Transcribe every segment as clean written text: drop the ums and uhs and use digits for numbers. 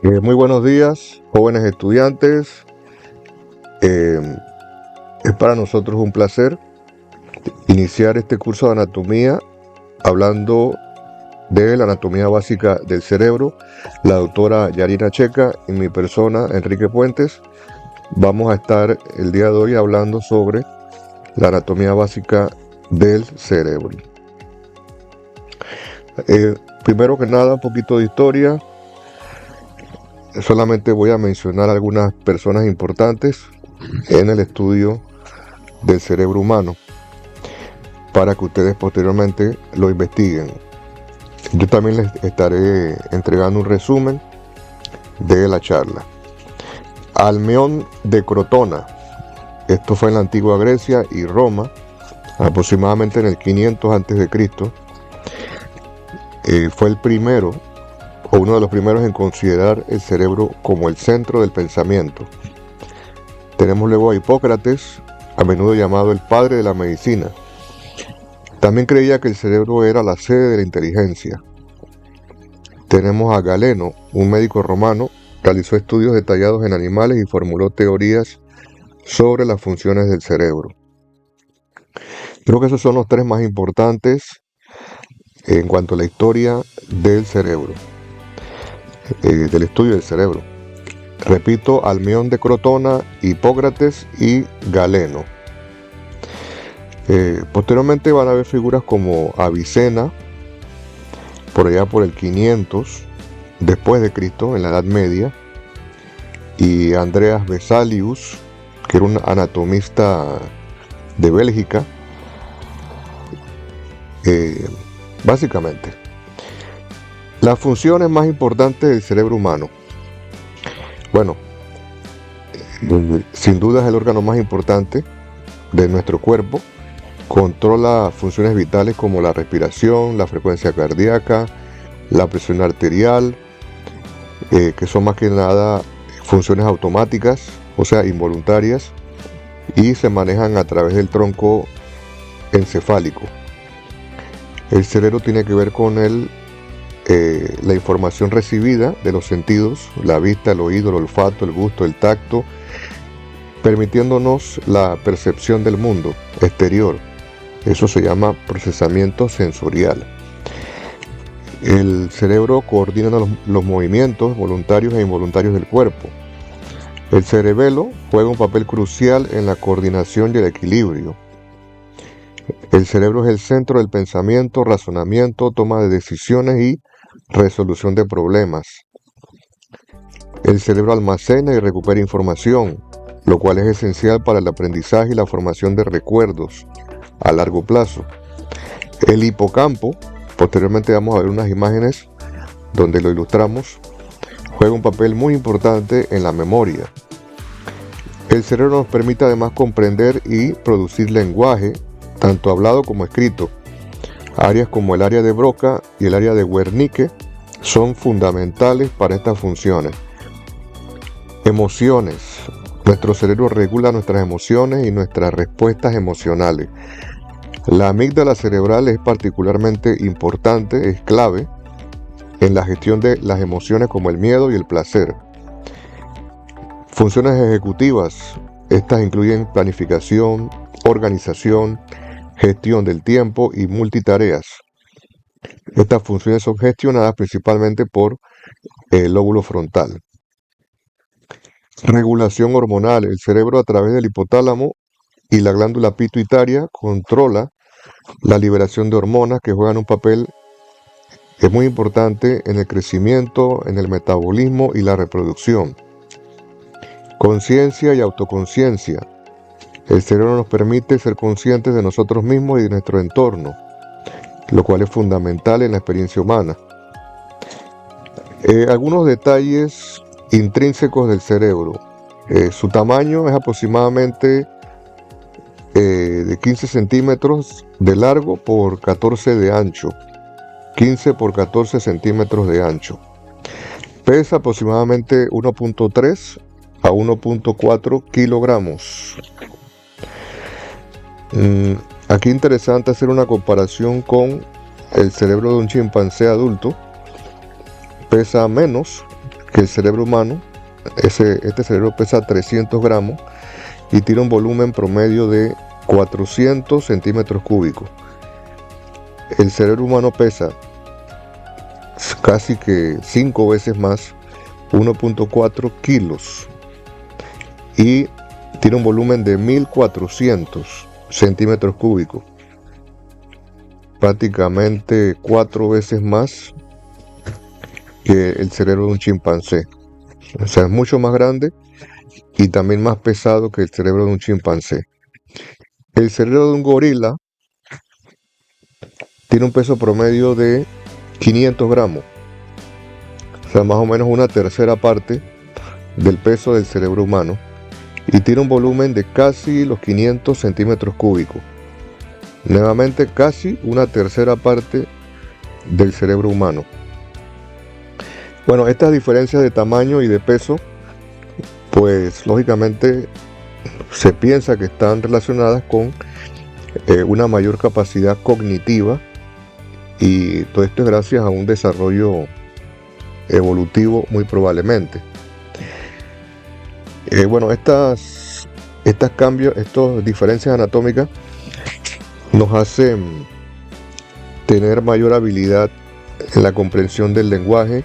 Muy buenos días, jóvenes estudiantes. Eh, es para nosotros un placer iniciar este curso de anatomía hablando de la anatomía básica del cerebro. La doctora Yarina Checa y mi persona, Enrique Puentes, vamos a estar el día de hoy hablando sobre la anatomía básica del cerebro. Primero que nada, un poquito de historia. Solamente voy a mencionar algunas personas importantes en el estudio del cerebro humano para que ustedes posteriormente lo investiguen. Yo también les estaré entregando un resumen de la charla. Almeón de Crotona. Esto fue en la antigua Grecia y Roma, aproximadamente en el 500 a.C. Fue el primero o uno de los primeros en considerar el cerebro como el centro del pensamiento. Tenemos luego a Hipócrates, a menudo llamado el padre de la medicina. También creía que el cerebro era la sede de la inteligencia. Tenemos a Galeno, un médico romano, realizó estudios detallados en animales y formuló teorías sobre las funciones del cerebro. Creo que esos son los tres más importantes en cuanto a la historia del cerebro, del estudio del cerebro. Repito, Almeón de Crotona, Hipócrates y Galeno. Posteriormente van a haber figuras como Avicena, por allá por el 500 después de Cristo, en la Edad Media, y Andreas Vesalius, que era un anatomista de Bélgica. Básicamente, las funciones más importantes del cerebro humano. Bueno, sin duda es el órgano más importante de nuestro cuerpo. Controla funciones vitales como la respiración, la frecuencia cardíaca, la presión arterial, que son más que nada funciones automáticas, o sea, involuntarias, y se manejan a través del tronco encefálico. El cerebro tiene que ver con la información recibida de los sentidos, la vista, el oído, el olfato, el gusto, el tacto, permitiéndonos la percepción del mundo exterior. Eso se llama procesamiento sensorial. El cerebro coordina los movimientos voluntarios e involuntarios del cuerpo. El cerebelo juega un papel crucial en la coordinación y el equilibrio. El cerebro es el centro del pensamiento, razonamiento, toma de decisiones y resolución de problemas. El cerebro almacena y recupera información, lo cual es esencial para el aprendizaje y la formación de recuerdos a largo plazo. El hipocampo, posteriormente vamos a ver unas imágenes donde lo ilustramos, juega un papel muy importante en la memoria. El cerebro nos permite además comprender y producir lenguaje, tanto hablado como escrito. Áreas como el área de Broca y el área de Wernicke son fundamentales para estas funciones. Emociones. Nuestro cerebro regula nuestras emociones y nuestras respuestas emocionales. La amígdala cerebral es particularmente importante, es clave en la gestión de las emociones como el miedo y el placer. Funciones ejecutivas. Estas incluyen planificación, organización, gestión del tiempo y multitareas. Estas funciones son gestionadas principalmente por el lóbulo frontal. Regulación hormonal. El cerebro, a través del hipotálamo y la glándula pituitaria, controla la liberación de hormonas que juegan un papel muy importante en el crecimiento, en el metabolismo y la reproducción. Conciencia y autoconciencia. El cerebro nos permite ser conscientes de nosotros mismos y de nuestro entorno, lo cual es fundamental en la experiencia humana. Algunos detalles intrínsecos del cerebro. Su tamaño es aproximadamente de 15 centímetros de largo por 14 de ancho. 15 por 14 centímetros de ancho. Pesa aproximadamente 1.3 a 1.4 kilogramos. Aquí interesante hacer una comparación con el cerebro de un chimpancé adulto. Pesa menos que el cerebro humano, este cerebro pesa 300 gramos y tiene un volumen promedio de 400 centímetros cúbicos. El cerebro humano pesa casi que 5 veces más, 1.4 kilos, y tiene un volumen de 1400 centímetros cúbicos, prácticamente 4 veces más que el cerebro de un chimpancé. O sea, es mucho más grande y también más pesado que el cerebro de un chimpancé. El cerebro de un gorila tiene un peso promedio de 500 gramos, o sea, más o menos una tercera parte del peso del cerebro humano, y tiene un volumen de casi los 500 centímetros cúbicos. Nuevamente, casi una tercera parte del cerebro humano. Bueno, estas diferencias de tamaño y de peso, pues lógicamente se piensa que están relacionadas con una mayor capacidad cognitiva, y todo esto es gracias a un desarrollo evolutivo muy probablemente. Bueno, estas diferencias anatómicas nos hacen tener mayor habilidad en la comprensión del lenguaje,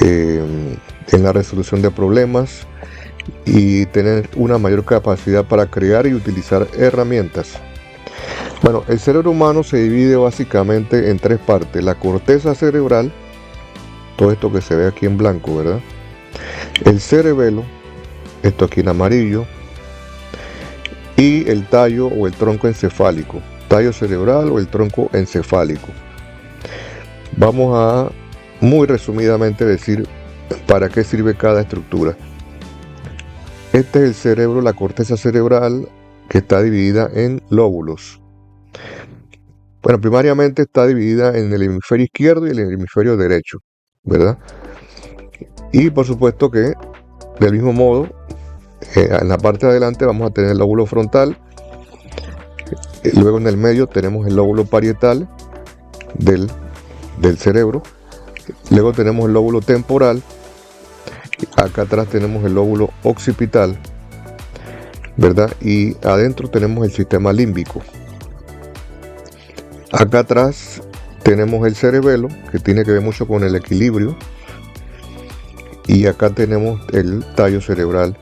en la resolución de problemas, y tener una mayor capacidad para crear y utilizar herramientas. Bueno, el cerebro humano se divide básicamente en 3 partes: la corteza cerebral, todo esto que se ve aquí en blanco, ¿verdad? El cerebelo, esto aquí en amarillo, y el tallo o el tronco encefálico, tallo cerebral o el tronco encefálico. Vamos a muy resumidamente decir para qué sirve cada estructura. Este es el cerebro, la corteza cerebral, que está dividida en lóbulos. Bueno, primariamente está dividida en el hemisferio izquierdo y el hemisferio derecho, ¿verdad? Y por supuesto que del mismo modo, en la parte de adelante vamos a tener el lóbulo frontal, luego en el medio tenemos el lóbulo parietal del cerebro, luego tenemos el lóbulo temporal, acá atrás tenemos el lóbulo occipital, ¿verdad? Y adentro tenemos el sistema límbico. Acá atrás tenemos el cerebelo, que tiene que ver mucho con el equilibrio, y acá tenemos el tallo cerebral,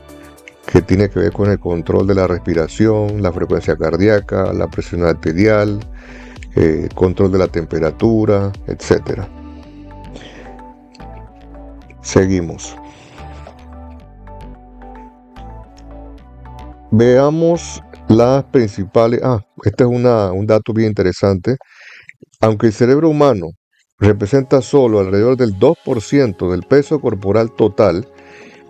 que tiene que ver con el control de la respiración, la frecuencia cardíaca, la presión arterial, control de la temperatura, etc. Seguimos. Veamos las principales. Este es un dato bien interesante. Aunque el cerebro humano representa solo alrededor del 2% del peso corporal total,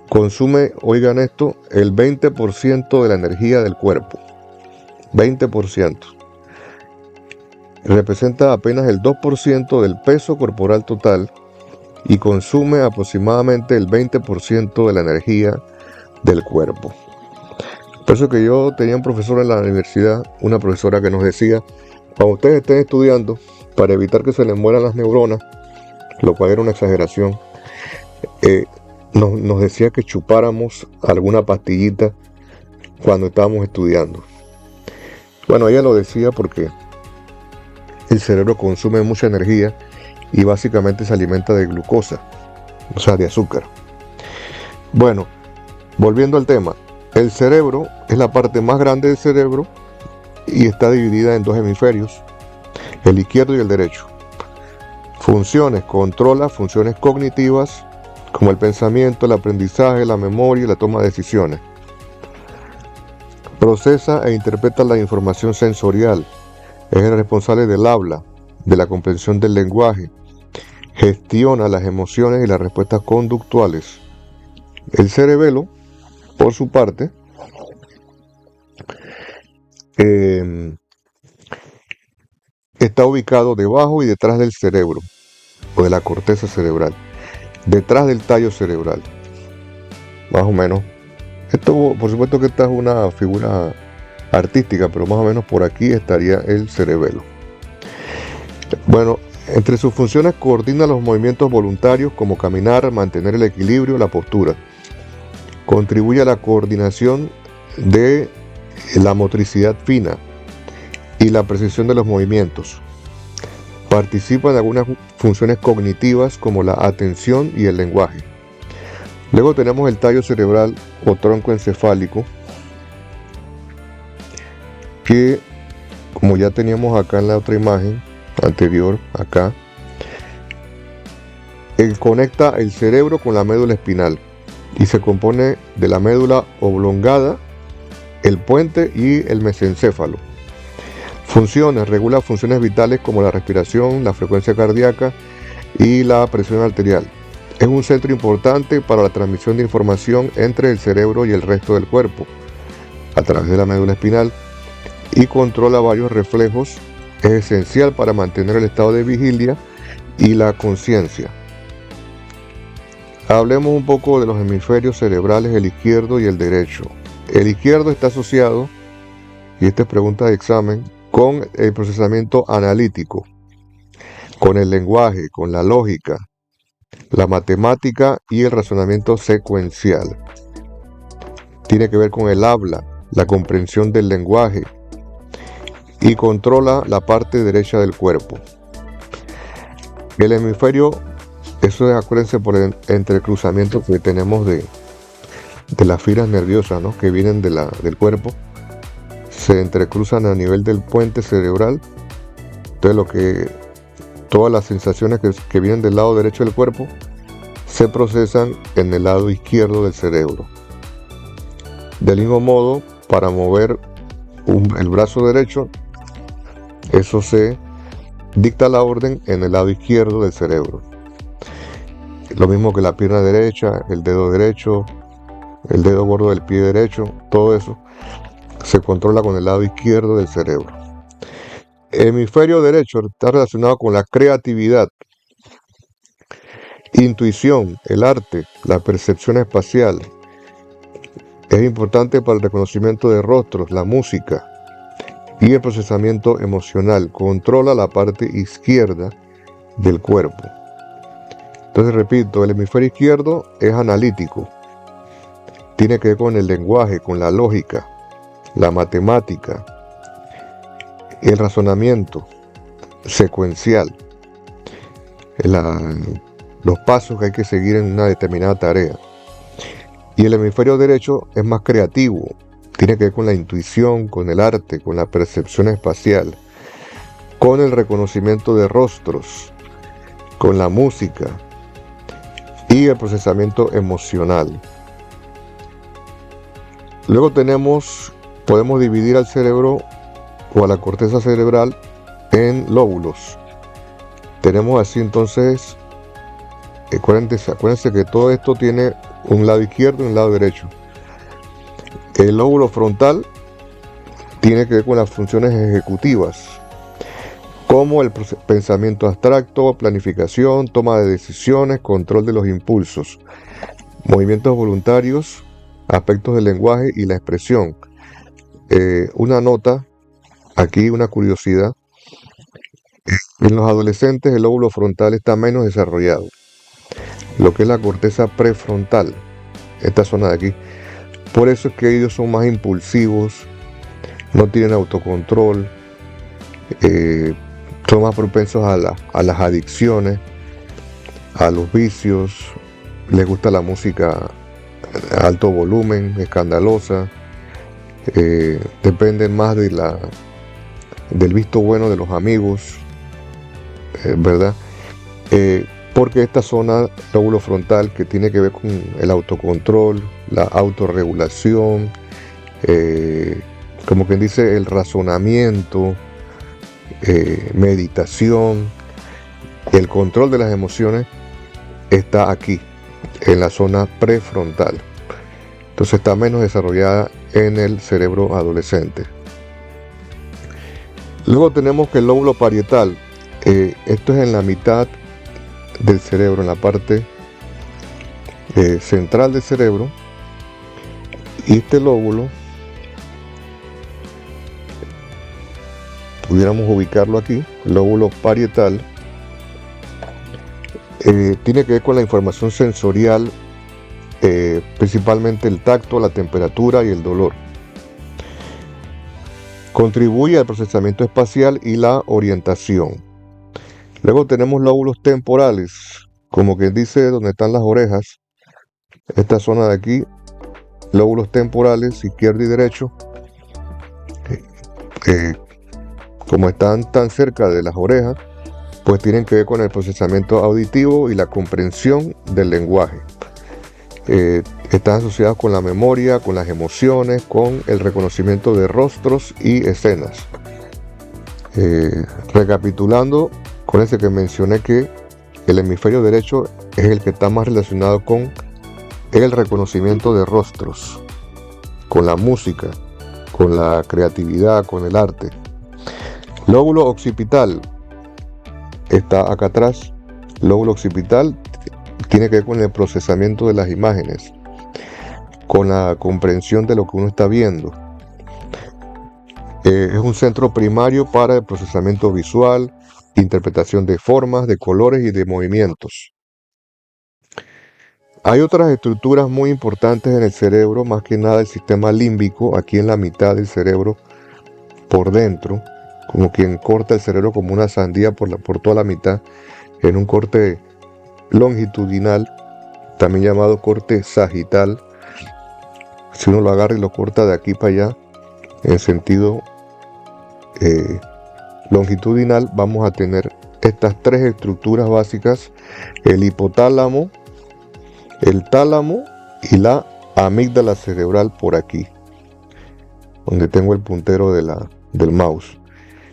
consume, oigan esto, el 20% de la energía del cuerpo. 20%. Representa apenas el 2% del peso corporal total y consume aproximadamente el 20% de la energía del cuerpo. Por eso que yo tenía un profesor en la universidad, una profesora que nos decía: cuando ustedes estén estudiando, para evitar que se les mueran las neuronas, lo cual era una exageración, nos decía que chupáramos alguna pastillita cuando estábamos estudiando. Bueno, ella lo decía porque el cerebro consume mucha energía y básicamente se alimenta de glucosa, o sea, de azúcar. Bueno, volviendo al tema, el cerebro es la parte más grande del cerebro y está dividida en 2 hemisferios, el izquierdo y el derecho. Funciones: controla funciones cognitivas como el pensamiento, el aprendizaje, la memoria y la toma de decisiones. Procesa e interpreta la información sensorial. Es el responsable del habla, de la comprensión del lenguaje. Gestiona las emociones y las respuestas conductuales. El cerebelo, por su parte, está ubicado debajo y detrás del cerebro, o de la corteza cerebral, detrás del tallo cerebral, más o menos. Esto, por supuesto que esta es una figura artística, pero más o menos por aquí estaría el cerebelo. Bueno, Entre sus funciones coordina los movimientos voluntarios como caminar, mantener el equilibrio, la postura. Contribuye a la coordinación de la motricidad fina y la precisión de los movimientos. Participa en algunas funciones cognitivas como la atención y el lenguaje. Luego tenemos el tallo cerebral o tronco encefálico, que como ya teníamos acá en la otra imagen anterior, acá, conecta el cerebro con la médula espinal y se compone de la médula oblongada, el puente y el mesencéfalo. Funciones: regula funciones vitales como la respiración, la frecuencia cardíaca y la presión arterial. Es un centro importante para la transmisión de información entre el cerebro y el resto del cuerpo a través de la médula espinal y controla varios reflejos. Es esencial para mantener el estado de vigilia y la conciencia. Hablemos un poco de los hemisferios cerebrales, el izquierdo y el derecho. El izquierdo está asociado, y esta es pregunta de examen, con el procesamiento analítico, con el lenguaje, con la lógica, la matemática y el razonamiento secuencial. Tiene que ver con el habla, la comprensión del lenguaje y controla la parte derecha del cuerpo. El hemisferio, eso es, acuérdense, por el entrecruzamiento que tenemos de las fibras nerviosas, ¿no?, que vienen del cuerpo, se entrecruzan a nivel del puente cerebral. Entonces todas las sensaciones que vienen del lado derecho del cuerpo se procesan en el lado izquierdo del cerebro. Del mismo modo, para mover el brazo derecho, eso se dicta la orden en el lado izquierdo del cerebro. Lo mismo que la pierna derecha, el dedo derecho, el dedo gordo del pie derecho, todo eso se controla con el lado izquierdo del cerebro. El hemisferio derecho está relacionado con la creatividad, intuición, el arte, la percepción espacial. Es importante para el reconocimiento de rostros, la música y el procesamiento emocional. Controla la parte izquierda del cuerpo. Entonces, repito, el hemisferio izquierdo es analítico. Tiene que ver con el lenguaje, con la lógica, la matemática, el razonamiento secuencial, los pasos que hay que seguir en una determinada tarea. Y el hemisferio derecho es más creativo, tiene que ver con la intuición, con el arte, con la percepción espacial, con el reconocimiento de rostros, con la música y el procesamiento emocional. Luego podemos dividir al cerebro o a la corteza cerebral en lóbulos. Tenemos así entonces, acuérdense que todo esto tiene un lado izquierdo y un lado derecho. El lóbulo frontal tiene que ver con las funciones ejecutivas, como el pensamiento abstracto, planificación, toma de decisiones, control de los impulsos, movimientos voluntarios, aspectos del lenguaje y la expresión. Una nota, aquí una curiosidad: en los adolescentes el lóbulo frontal está menos desarrollado, lo que es la corteza prefrontal, esta zona de aquí. Por eso es que ellos son más impulsivos, no tienen autocontrol, son más propensos a las adicciones, a los vicios, les gusta la música a alto volumen, escandalosa, dependen más del visto bueno de los amigos, ¿verdad? Porque esta zona, lóbulo frontal, que tiene que ver con el autocontrol, la autorregulación, como quien dice, el razonamiento, meditación, el control de las emociones, está aquí, en la zona prefrontal. Entonces está menos desarrollada en el cerebro adolescente. Luego tenemos que el lóbulo parietal, esto es en la mitad del cerebro, en la parte central del cerebro, y este lóbulo pudiéramos ubicarlo aquí, lóbulo parietal, tiene que ver con la información sensorial, principalmente el tacto, la temperatura y el dolor. Contribuye al procesamiento espacial y la orientación. Luego tenemos lóbulos temporales, como quien dice donde están las orejas. Esta zona de aquí, lóbulos temporales, izquierdo y derecho, como están tan cerca de las orejas, pues tienen que ver con el procesamiento auditivo y la comprensión del lenguaje. Están asociados con la memoria, con las emociones, con el reconocimiento de rostros y escenas. Recapitulando con ese que mencioné, que el hemisferio derecho es el que está más relacionado con el reconocimiento de rostros, con la música, con la creatividad, con el arte. Lóbulo occipital está acá atrás. Lóbulo occipital tiene que ver con el procesamiento de las imágenes, con la comprensión de lo que uno está viendo. Es un centro primario para el procesamiento visual, interpretación de formas, de colores y de movimientos. Hay otras estructuras muy importantes en el cerebro, más que nada el sistema límbico, aquí en la mitad del cerebro, por dentro, como quien corta el cerebro como una sandía por toda la mitad, en un corte longitudinal, también llamado corte sagital. Si uno lo agarra y lo corta de aquí para allá, en sentido longitudinal, vamos a tener estas tres estructuras básicas: el hipotálamo, el tálamo y la amígdala cerebral por aquí, donde tengo el puntero del mouse.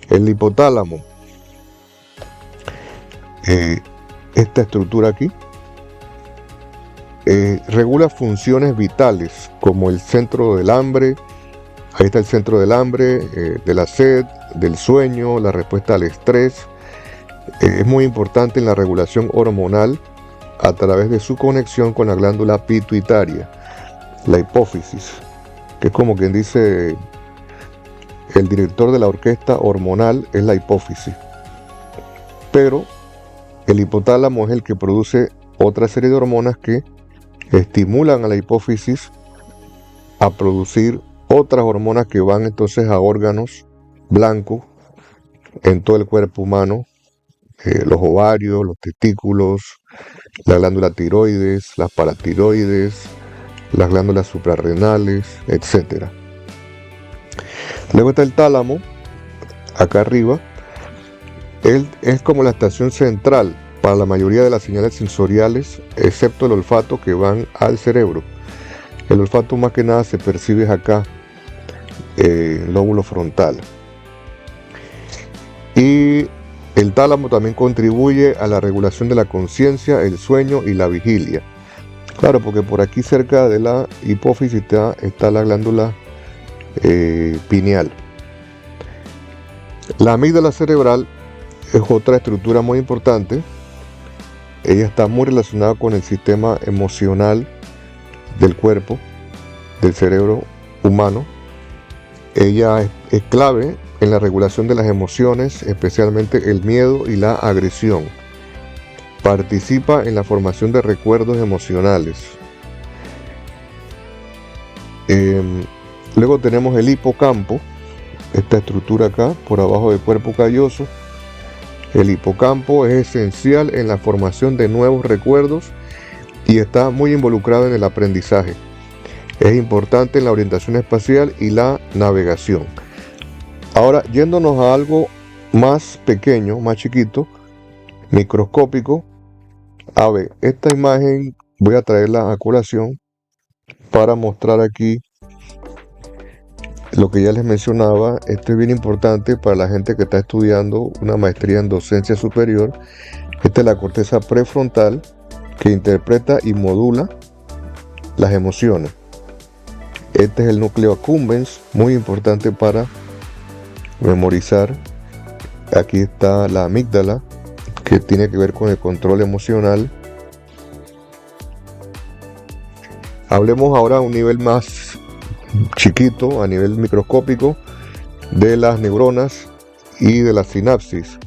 El hipotálamo, esta estructura aquí, regula funciones vitales como el centro del hambre. Ahí está el centro del hambre, de la sed, del sueño, la respuesta al estrés. Es muy importante en la regulación hormonal a través de su conexión con la glándula pituitaria, la hipófisis, que es como quien dice el director de la orquesta hormonal, es la hipófisis. Pero el hipotálamo es el que produce otra serie de hormonas que estimulan a la hipófisis a producir otras hormonas que van entonces a órganos blancos en todo el cuerpo humano, los ovarios, los testículos, la glándula tiroides, las paratiroides, las glándulas suprarrenales, etc. Luego está el tálamo, acá arriba. Él es como la estación central para la mayoría de las señales sensoriales, excepto el olfato, que van al cerebro. El olfato más que nada se percibe acá, el lóbulo frontal. Y el tálamo también contribuye a la regulación de la conciencia, el sueño y la vigilia. Claro, porque por aquí cerca de la hipófisis está la glándula pineal. La amígdala cerebral es otra estructura muy importante. Ella está muy relacionada con el sistema emocional del cuerpo, del cerebro humano. Ella es clave en la regulación de las emociones, especialmente el miedo y la agresión. Participa en la formación de recuerdos emocionales. Luego tenemos el hipocampo, esta estructura acá, por abajo del cuerpo calloso. El hipocampo es esencial en la formación de nuevos recuerdos y está muy involucrado en el aprendizaje. Es importante en la orientación espacial y la navegación. Ahora, yéndonos a algo más pequeño, más chiquito, microscópico. A ver, esta imagen voy a traerla a colación para mostrar aquí lo que ya les mencionaba. Esto es bien importante para la gente que está estudiando una maestría en docencia superior. Esta es la corteza prefrontal, que interpreta y modula las emociones. Este es el núcleo accumbens, muy importante para memorizar. Aquí está la amígdala, que tiene que ver con el control emocional. Hablemos ahora a un nivel más chiquito, a nivel microscópico, de las neuronas y de la sinapsis.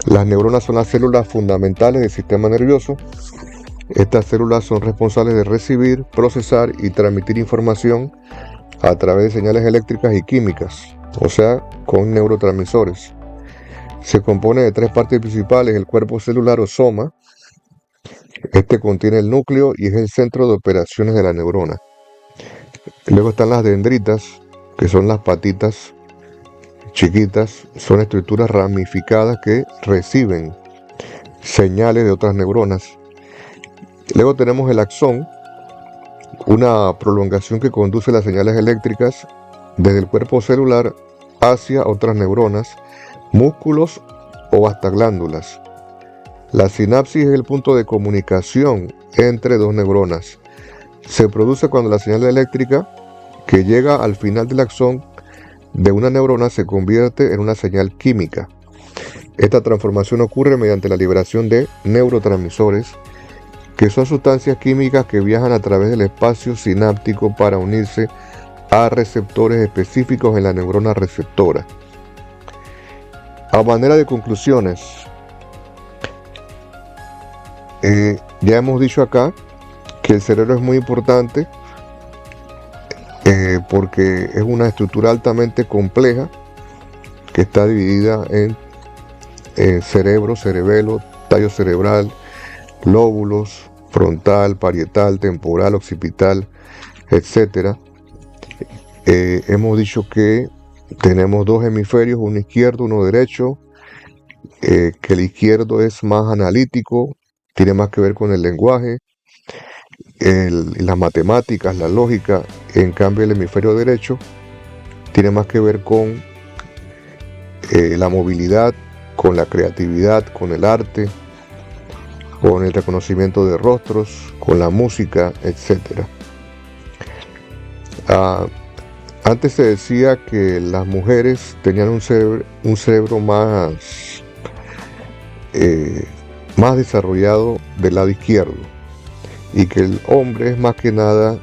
Las neuronas son las células fundamentales del sistema nervioso. Estas células son responsables de recibir, procesar y transmitir información a través de señales eléctricas y químicas, o sea, con neurotransmisores. Se compone de tres partes principales: el cuerpo celular o soma. Este contiene el núcleo y es el centro de operaciones de la neurona. Luego están las dendritas, que son las patitas chiquitas. Son estructuras ramificadas que reciben señales de otras neuronas. Luego tenemos el axón, una prolongación que conduce las señales eléctricas desde el cuerpo celular hacia otras neuronas, músculos o hasta glándulas. La sinapsis es el punto de comunicación entre dos neuronas. Se produce cuando la señal eléctrica que llega al final del axón de una neurona se convierte en una señal química. Esta transformación ocurre mediante la liberación de neurotransmisores, que son sustancias químicas que viajan a través del espacio sináptico para unirse a receptores específicos en la neurona receptora. A manera de conclusiones, ya hemos dicho acá que el cerebro es muy importante porque es una estructura altamente compleja que está dividida en cerebro, cerebelo, tallo cerebral, lóbulos, frontal, parietal, temporal, occipital, etc. Hemos dicho que tenemos dos hemisferios, uno izquierdo, uno derecho, que el izquierdo es más analítico, tiene más que ver con el lenguaje, las matemáticas, la lógica. En cambio el hemisferio derecho tiene más que ver con la movilidad, con la creatividad, con el arte, con el reconocimiento de rostros, con la música, etc. Antes se decía que las mujeres tenían un cerebro más desarrollado del lado izquierdo, y que el hombre es más que nada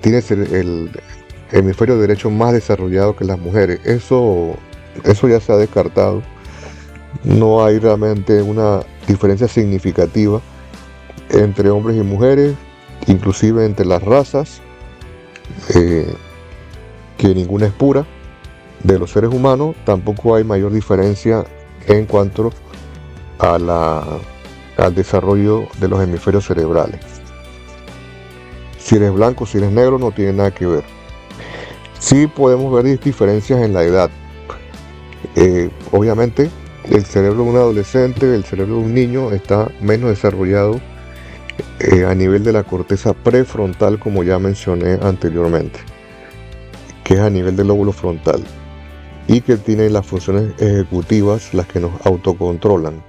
tiene el hemisferio derecho más desarrollado que las mujeres. Eso ya se ha descartado. No hay realmente una diferencia significativa entre hombres y mujeres, inclusive entre las razas, que ninguna es pura. De los seres humanos tampoco hay mayor diferencia en cuanto al desarrollo de los hemisferios cerebrales. Si eres blanco, si eres negro, no tiene nada que ver. Sí podemos ver diferencias en la edad. Obviamente el cerebro de un adolescente, el cerebro de un niño está menos desarrollado a nivel de la corteza prefrontal, como ya mencioné anteriormente, que es a nivel del lóbulo frontal, y que tiene las funciones ejecutivas, las que nos autocontrolan.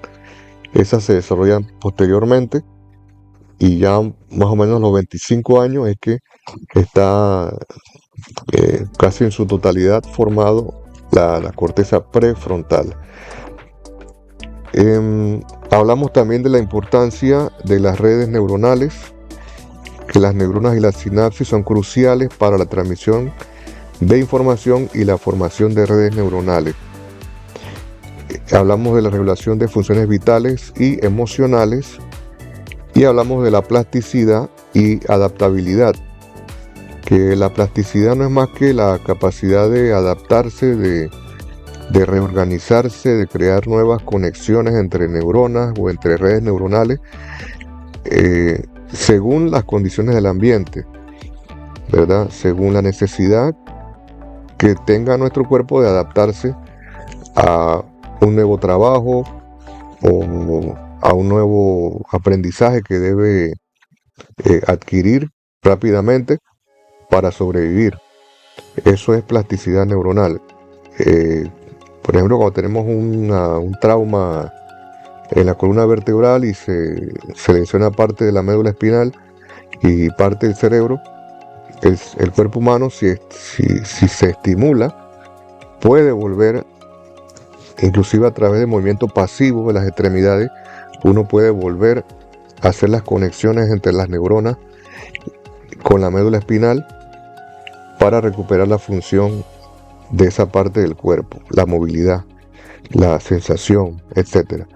Esas se desarrollan posteriormente, y ya más o menos a los 25 años es que está casi en su totalidad formado la corteza prefrontal. Hablamos también de la importancia de las redes neuronales, que las neuronas y las sinapsis son cruciales para la transmisión de información y la formación de redes neuronales. Hablamos de la regulación de funciones vitales y emocionales, y hablamos de la plasticidad y adaptabilidad, que la plasticidad no es más que la capacidad de adaptarse, de reorganizarse, de crear nuevas conexiones entre neuronas o entre redes neuronales según las condiciones del ambiente, ¿verdad? Según la necesidad que tenga nuestro cuerpo de adaptarse a un nuevo trabajo o a un nuevo aprendizaje que debe adquirir rápidamente para sobrevivir. Eso es plasticidad neuronal. Por ejemplo, cuando tenemos un trauma en la columna vertebral y se lesiona parte de la médula espinal y parte del cerebro, el cuerpo humano, si se estimula, puede volver, inclusive a través del movimiento pasivo de las extremidades, uno puede volver a hacer las conexiones entre las neuronas con la médula espinal para recuperar la función de esa parte del cuerpo, la movilidad. la sensación, etcétera.